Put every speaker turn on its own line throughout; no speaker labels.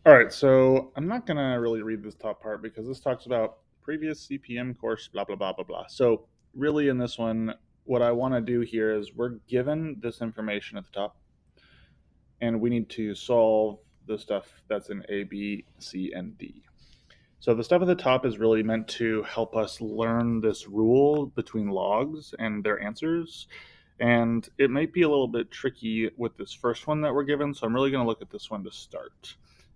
All right, so I'm not going to really read this top part because this talks about previous CPM course, blah, blah, blah, blah, blah. So, really, in this one, what I want to do here is we're given this information at the top, and we need to solve the stuff that's in A, B, C, and D. So, the stuff at the top is really meant to help us learn this rule between logs and their answers. And it might be a little bit tricky with this first one that we're given, so I'm really going to look at this one to start.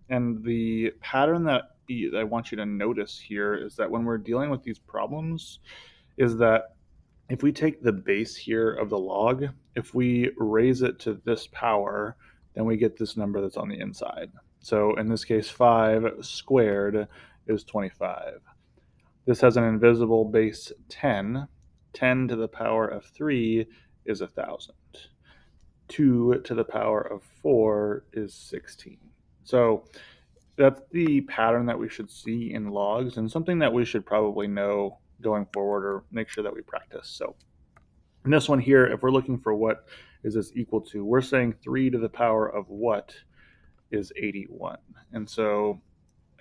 And the pattern that I want you to notice here is that when we're dealing with these problems, is that if we take the base here of the log, if we raise it to this power, then we get this number that's on the inside. So in this case, 5 squared is 25. This has an invisible base 10. 10 to the power of 3 is 1,000. 2 to the power of 4 is 16. So that's the pattern that we should see in logs, and something that we should probably know going forward or make sure that we practice. So in this one here, if we're looking for what is this equal to, we're saying 3 to the power of what is 81. And so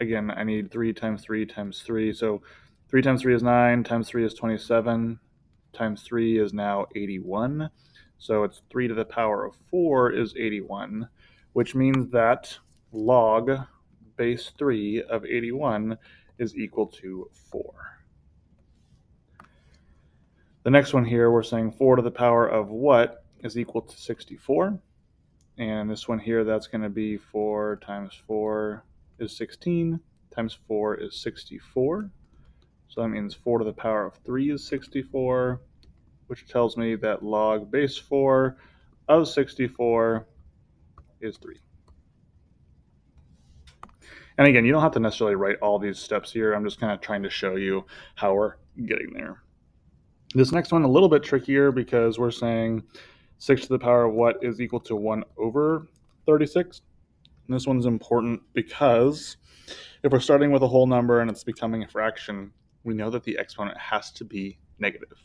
again, I need 3 times 3 times 3. So 3 times 3 is 9, times 3 is 27, times 3 is now 81. So it's 3 to the power of 4 is 81, which means that log base 3 of 81 is equal to 4. The next one here, we're saying 4 to the power of what is equal to 64. And this one here, that's going to be 4 times 4 is 16, times 4 is 64. So that means 4 to the power of 3 is 64, which tells me that log base 4 of 64 is 3. And again, you don't have to necessarily write all these steps here. I'm just kind of trying to show you how we're getting there. This next one, a little bit trickier because we're saying 6 to the power of what is equal to 1 over 36. And this one's important because if we're starting with a whole number and it's becoming a fraction, we know that the exponent has to be negative.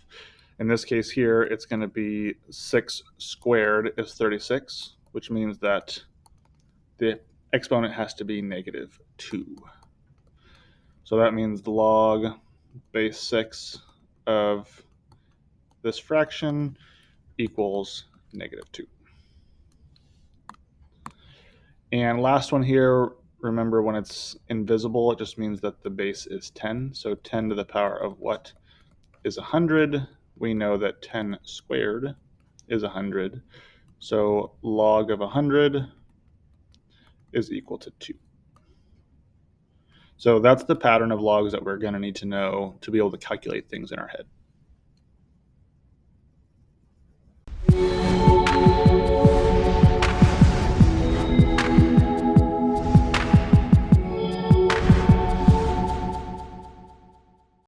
In this case here, it's going to be 6 squared is 36, which means that the exponent has to be negative 2. So that means the log base 6 of this fraction equals negative 2. And last one here, remember when it's invisible, it just means that the base is 10. So 10 to the power of what is 100? We know that 10 squared is 100. So log of 100 is equal to 2. So that's the pattern of logs that we're going to need to know to be able to calculate things in our head.